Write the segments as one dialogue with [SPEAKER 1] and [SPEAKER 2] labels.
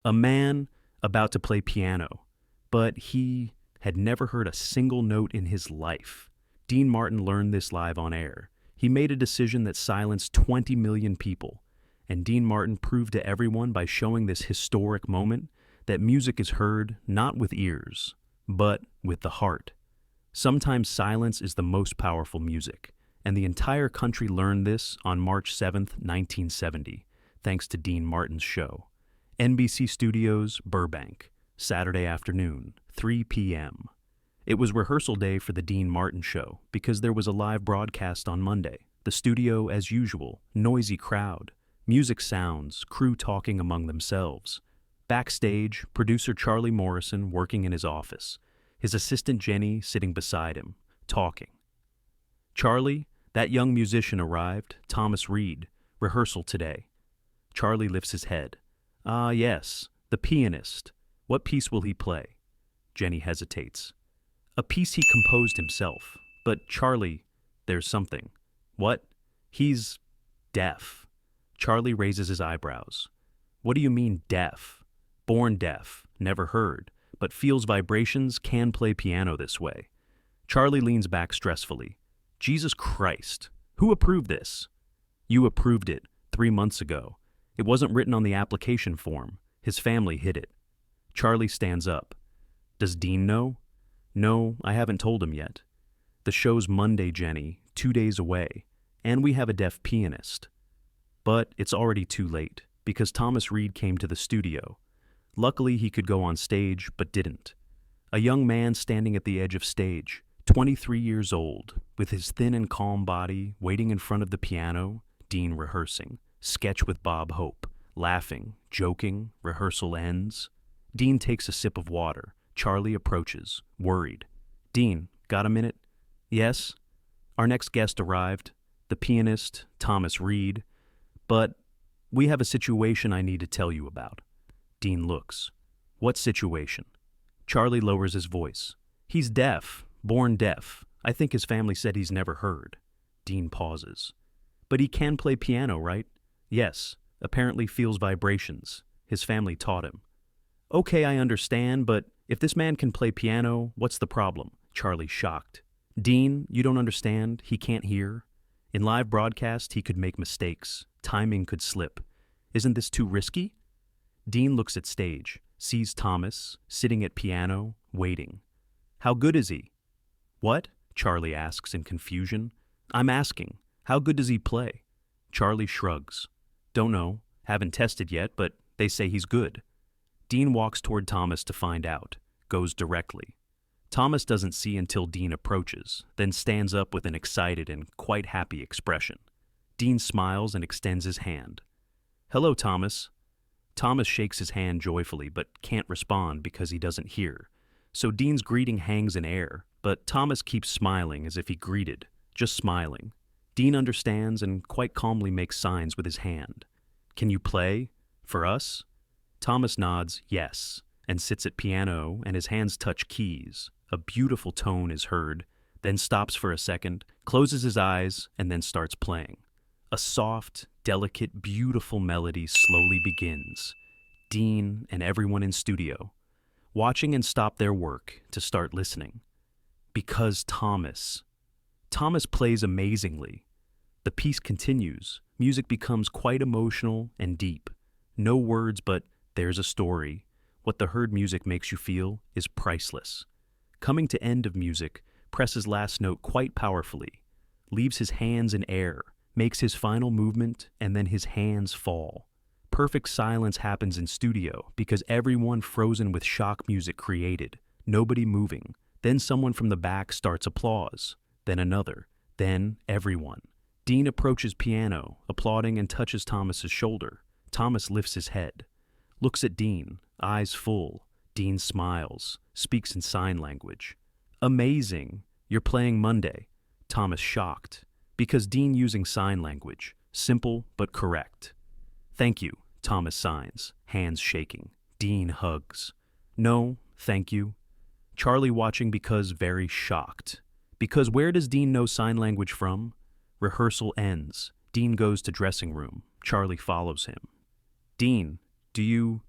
[SPEAKER 1] A man about to play piano, but he had never heard a single note in his life. Dean Martin learned this live on air. He made a decision that silenced 20 million people, and Dean Martin proved to everyone by showing this historic moment that music is heard not with ears, but with the heart. Sometimes silence is the most powerful music, and the entire country learned this on March 7th, 1970, thanks to Dean Martin's show. NBC Studios, Burbank, Saturday afternoon, 3 p.m. It was rehearsal day for the Dean Martin show because there was a live broadcast on Monday. The studio, as usual, noisy crowd, music sounds, crew talking among themselves. Backstage, producer Charlie Morrison working in his office, his assistant Jenny sitting beside him, talking. Charlie, that young musician arrived, Thomas Reed, rehearsal today. Charlie lifts his head. Ah, yes, the pianist. What piece will he play? Jenny hesitates. A piece he composed himself. But Charlie, there's something. What? He's deaf. Charlie raises his eyebrows. What do you mean deaf? Born deaf, never heard, but feels vibrations, can play piano this way. Charlie leans back stressfully. Jesus Christ, who approved this? You approved it 3 months ago. It wasn't written on the application form. His family hid it. Charlie stands up. Does Dean know? No, I haven't told him yet. The show's Monday, Jenny, 2 days away, and we have a deaf pianist. But it's already too late, because Thomas Reed came to the studio. Luckily, he could go on stage, but didn't. A young man standing at the edge of stage, 23 years old, with his thin and calm body, waiting in front of the piano, Dean rehearsing. Sketch with Bob Hope, laughing, joking, rehearsal ends. Dean takes a sip of water. Charlie approaches, worried. Dean, got a minute? Yes? Our next guest arrived, the pianist, Thomas Reed. But we have a situation I need to tell you about. Dean looks. What situation? Charlie lowers his voice. He's deaf, born deaf. I think his family said he's never heard. Dean pauses. But he can play piano, right? Yes, apparently feels vibrations. His family taught him. Okay, I understand, but if this man can play piano, what's the problem? Charlie shocked. Dean, you don't understand. He can't hear. In live broadcast, he could make mistakes. Timing could slip. Isn't this too risky? Dean looks at stage, sees Thomas, sitting at piano, waiting. How good is he? What? Charlie asks in confusion. I'm asking, how good does he play? Charlie shrugs. Don't know, haven't tested yet, but they say he's good. Dean walks toward Thomas to find out, goes directly. Thomas doesn't see until Dean approaches, then stands up with an excited and quite happy expression. Dean smiles and extends his hand. Hello, Thomas. Thomas shakes his hand joyfully, but can't respond because he doesn't hear. So Dean's greeting hangs in air, but Thomas keeps smiling as if he greeted, just smiling. Dean understands and quite calmly makes signs with his hand. Can you play? For us? Thomas nods yes, and sits at piano and his hands touch keys. A beautiful tone is heard, then stops for a second, closes his eyes, and then starts playing. A soft, delicate, beautiful melody slowly begins. Dean and everyone in studio, watching and stop their work to start listening. Because Thomas plays amazingly. The piece continues. Music becomes quite emotional and deep. No words, but there's a story. What the heard music makes you feel is priceless. Coming to end of music, presses last note quite powerfully, leaves his hands in air, makes his final movement, and then his hands fall. Perfect silence happens in studio because everyone frozen with shock music created, nobody moving. Then someone from the back starts applause, then another, then everyone. Dean approaches piano, applauding and touches Thomas's shoulder. Thomas lifts his head, looks at Dean, eyes full. Dean smiles, speaks in sign language. Amazing, you're playing Monday. Thomas shocked, because Dean using sign language, simple but correct. Thank you, Thomas signs, hands shaking. Dean hugs. No, thank you. Charlie watching because very shocked. Because where does Dean know sign language from? Rehearsal ends. Dean goes to dressing room. Charlie follows him. Dean, do you...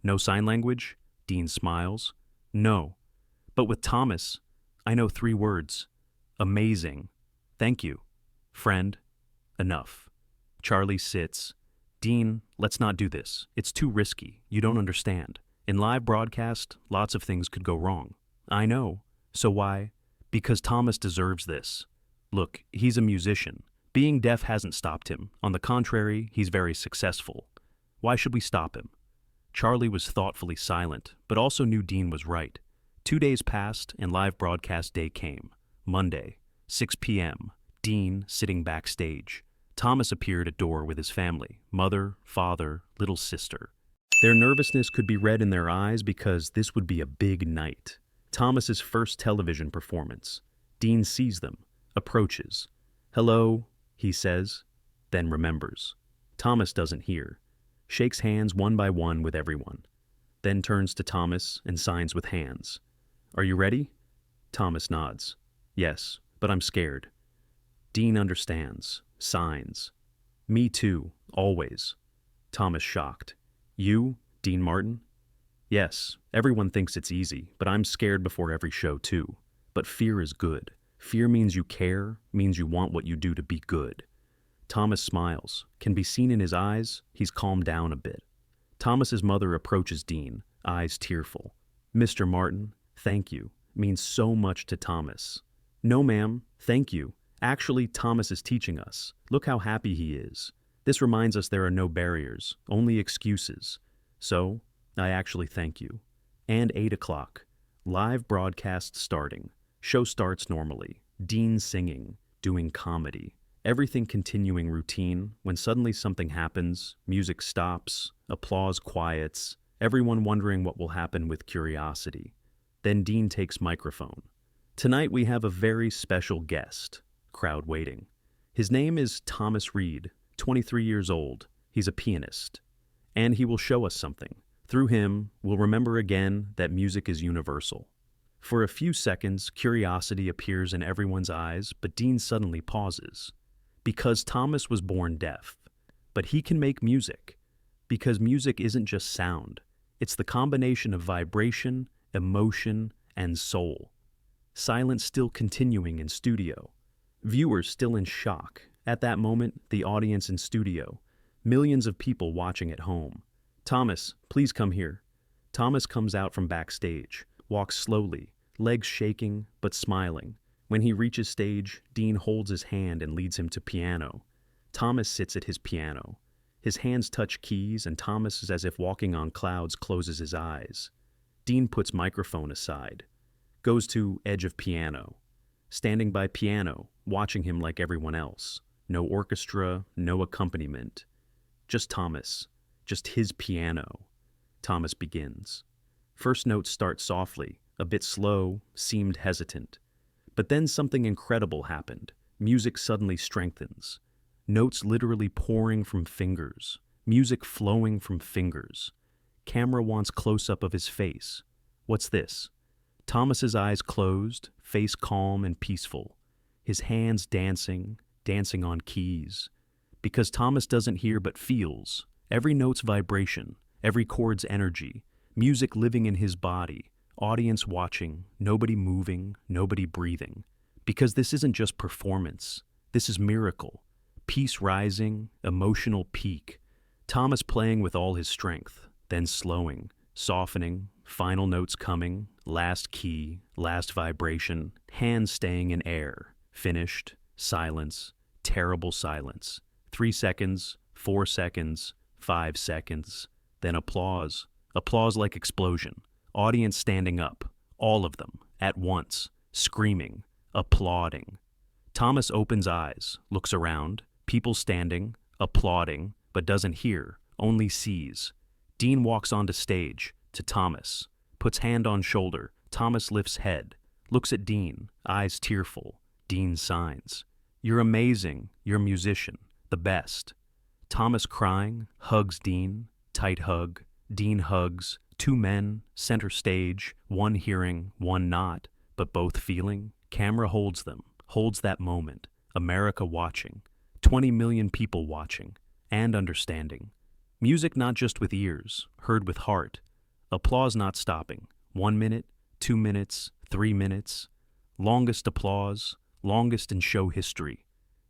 [SPEAKER 1] No sign language? Dean smiles. No. But with Thomas, I know 3 words. Amazing. Thank you. Friend. Enough. Charlie sits. Dean, let's not do this. It's too risky. You don't understand. In live broadcast, lots of things could go wrong. I know. So why? Because Thomas deserves this. Look, he's a musician. Being deaf hasn't stopped him. On the contrary, he's very successful. Why should we stop him? Charlie was thoughtfully silent, but also knew Dean was right. 2 days passed, and live broadcast day came. Monday, 6 p.m., Dean sitting backstage. Thomas appeared at door with his family, mother, father, little sister. Their nervousness could be read in their eyes because this would be a big night. Thomas's first television performance. Dean sees them, approaches. Hello, he says, then remembers. Thomas doesn't hear. Shakes hands one by one with everyone. Then turns to Thomas and signs with hands. Are you ready? Thomas nods. Yes, but I'm scared. Dean understands, signs. Me too, always. Thomas shocked. You, Dean Martin? Yes, everyone thinks it's easy, but I'm scared before every show too. But fear is good. Fear means you care, means you want what you do to be good. Thomas smiles. Can be seen in his eyes, he's calmed down a bit. Thomas's mother approaches Dean, eyes tearful. Mr. Martin, thank you, means so much to Thomas. No, ma'am, thank you. Actually, Thomas is teaching us. Look how happy he is. This reminds us there are no barriers, only excuses. So, I actually thank you. And 8 o'clock. Live broadcast starting. Show starts normally. Dean singing, doing comedy. Everything continuing routine when suddenly something happens, music stops, applause quiets, everyone wondering what will happen with curiosity. Then Dean takes microphone. Tonight we have a very special guest. Crowd waiting. His name is Thomas Reed, 23 years old. He's a pianist. And he will show us something. Through him, we'll remember again that music is universal. For a few seconds, curiosity appears in everyone's eyes, but Dean suddenly pauses. Because Thomas was born deaf, but he can make music. Because music isn't just sound. It's the combination of vibration, emotion, and soul. Silence still continuing in studio. Viewers still in shock. At that moment, the audience in studio. Millions of people watching at home. Thomas, please come here. Thomas comes out from backstage, walks slowly, legs shaking but smiling. When he reaches stage, Dean holds his hand and leads him to piano. Thomas sits at his piano. His hands touch keys, and Thomas, as if walking on clouds, closes his eyes. Dean puts microphone aside. Goes to edge of piano. Standing by piano, watching him like everyone else. No orchestra, no accompaniment. Just Thomas. Just his piano. Thomas begins. First notes start softly, a bit slow, seemed hesitant. But then something incredible happened. Music suddenly strengthens. Notes literally pouring from fingers. Music flowing from fingers. Camera wants close-up of his face. What's this? Thomas's eyes closed, face calm and peaceful. His hands dancing, dancing on keys. Because Thomas doesn't hear but feels. Every note's vibration, every chord's energy. Music living in his body. Audience watching, nobody moving, nobody breathing. Because this isn't just performance. This is miracle. Peace rising, emotional peak. Thomas playing with all his strength, then slowing, softening, final notes coming, last key, last vibration, hands staying in air, finished, silence, terrible silence. 3 seconds, 4 seconds, 5 seconds, then applause. Applause like explosion. Audience standing up, all of them, at once, screaming, applauding. Thomas opens eyes, looks around, people standing, applauding, but doesn't hear, only sees. Dean walks onto stage, to Thomas, puts hand on shoulder. Thomas lifts head, looks at Dean, eyes tearful. Dean signs. You're amazing, you're a musician, the best. Thomas crying, hugs Dean, tight hug. Dean hugs. 2 men, center stage, one hearing, one not, but both feeling. Camera holds them, holds that moment. America watching. 20 million people watching and understanding. Music not just with ears, heard with heart. Applause not stopping. 1 minute, 2 minutes, 3 minutes. Longest applause, longest in show history.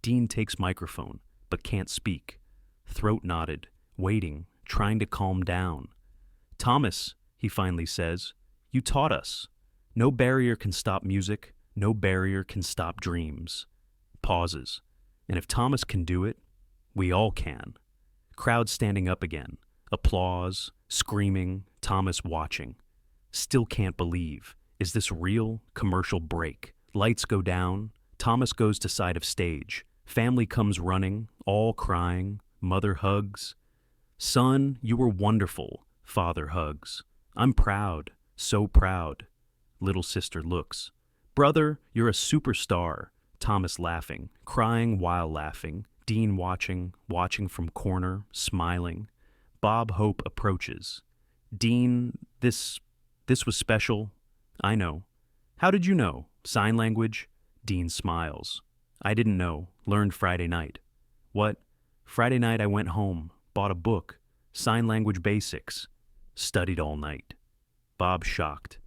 [SPEAKER 1] Dean takes microphone, but can't speak. Throat knotted, waiting, trying to calm down. Thomas, he finally says, you taught us. No barrier can stop music. No barrier can stop dreams. Pauses. And if Thomas can do it, we all can. Crowd standing up again. Applause, screaming, Thomas watching. Still can't believe. Is this real? Commercial break. Lights go down. Thomas goes to side of stage. Family comes running, all crying. Mother hugs. Son, you were wonderful. Father hugs. I'm proud, so proud. Little sister looks. Brother, you're a superstar. Thomas laughing, crying while laughing. Dean watching from corner, smiling. Bob Hope approaches. Dean, this was special. I know. How did you know? Sign language? Dean smiles. I didn't know. Learned Friday night. What? Friday night I went home, bought a book. Sign language basics. Studied all night. Bob shocked.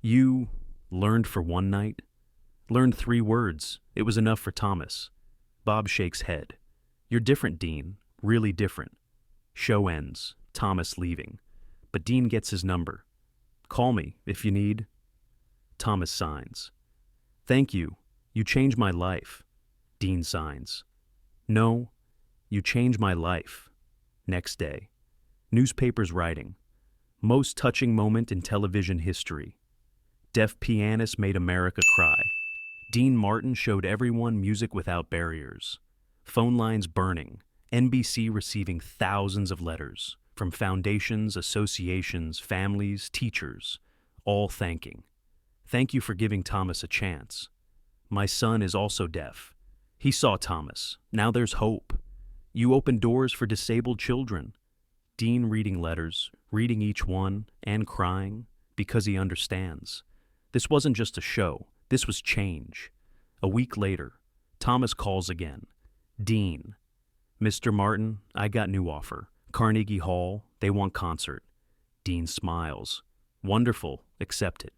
[SPEAKER 1] You learned for one night? Learned 3 words. It was enough for Thomas. Bob shakes head. You're different, Dean. Really different. Show ends. Thomas leaving. But Dean gets his number. Call me if you need. Thomas signs. Thank you. You changed my life. Dean signs. No, you changed my life. Next day. Newspapers writing. Most touching moment in television history. Deaf pianist made America cry. Dean Martin showed everyone music without barriers. Phone lines burning. NBC receiving thousands of letters from foundations, associations, families, teachers, all thanking. Thank you for giving Thomas a chance. My son is also deaf. He saw Thomas. Now there's hope. You opened doors for disabled children. Dean reading letters, reading each one, and crying because he understands. This wasn't just a show. This was change. A week later, Thomas calls again. Dean. Mr. Martin, I got new offer. Carnegie Hall, they want concert. Dean smiles. Wonderful, accept it.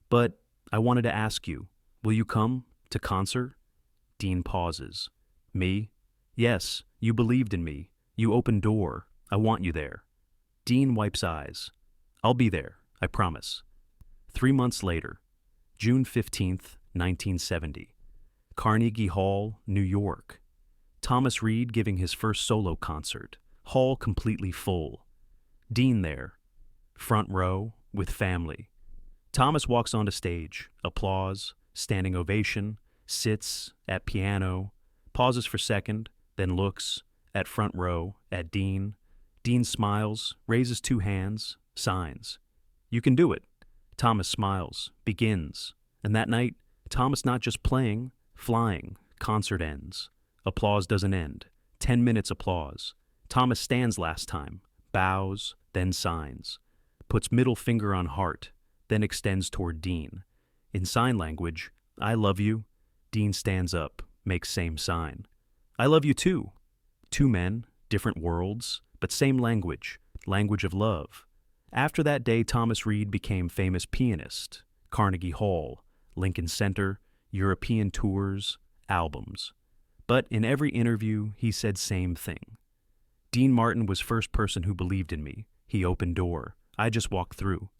[SPEAKER 1] But I wanted to ask you, will you come to concert? Dean pauses. Me? Yes, you believed in me. You opened door. I want you there. Dean wipes eyes. I'll be there, I promise. 3 months later, June 15th, 1970. Carnegie Hall, New York. Thomas Reed giving his first solo concert. Hall completely full. Dean there. Front row, with family. Thomas walks onto stage. Applause, standing ovation, sits at piano, pauses for second, then looks at front row, at Dean. Dean smiles, raises 2 hands, signs. You can do it. Thomas smiles, begins. And that night, Thomas not just playing, flying. Concert ends. Applause doesn't end. 10 minutes applause. Thomas stands last time, bows, then signs. Puts middle finger on heart, then extends toward Dean. In sign language, I love you. Dean stands up, makes same sign. I love you too. 2 men, different worlds, but same language, language of love. After that day, Thomas Reed became famous pianist. Carnegie Hall, Lincoln Center, European tours, albums. But in every interview, he said same thing. Dean Martin was first person who believed in me. He opened door. I just walked through.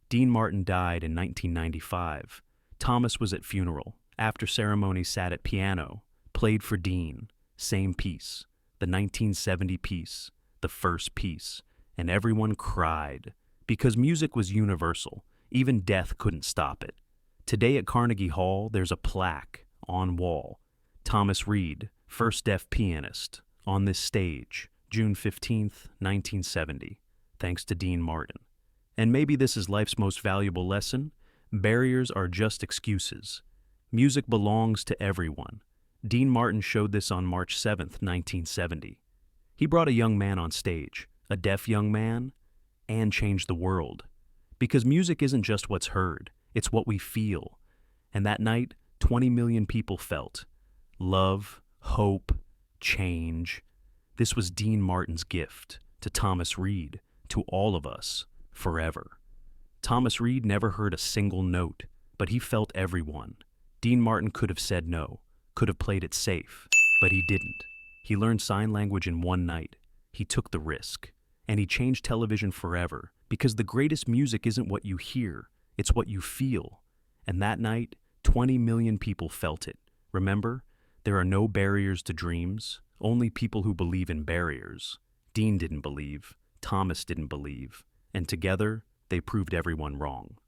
[SPEAKER 1] Dean Martin died in 1995. Thomas was at funeral. After ceremony sat at piano. Played for Dean. Same piece. The 1970 piece. The first piece. And everyone cried. Because music was universal. Even death couldn't stop it. Today at Carnegie Hall, there's a plaque on wall. Thomas Reed, first deaf pianist, on this stage, June 15th, 1970, thanks to Dean Martin. And maybe this is life's most valuable lesson. Barriers are just excuses. Music belongs to everyone. Dean Martin showed this on March 7th, 1970. He brought a young man on stage, a deaf young man, and changed the world. Because music isn't just what's heard, it's what we feel. And that night, 20 million people felt love, hope, change. This was Dean Martin's gift to Thomas Reed, to all of us, forever. Thomas Reed never heard a single note, but he felt everyone. Dean Martin could have said no, could have played it safe, but he didn't. He learned sign language in one night. He took the risk. And he changed television forever, because the greatest music isn't what you hear, it's what you feel. And that night, 20 million people felt it. Remember, there are no barriers to dreams, only people who believe in barriers. Dean didn't believe, Thomas didn't believe, and together, they proved everyone wrong.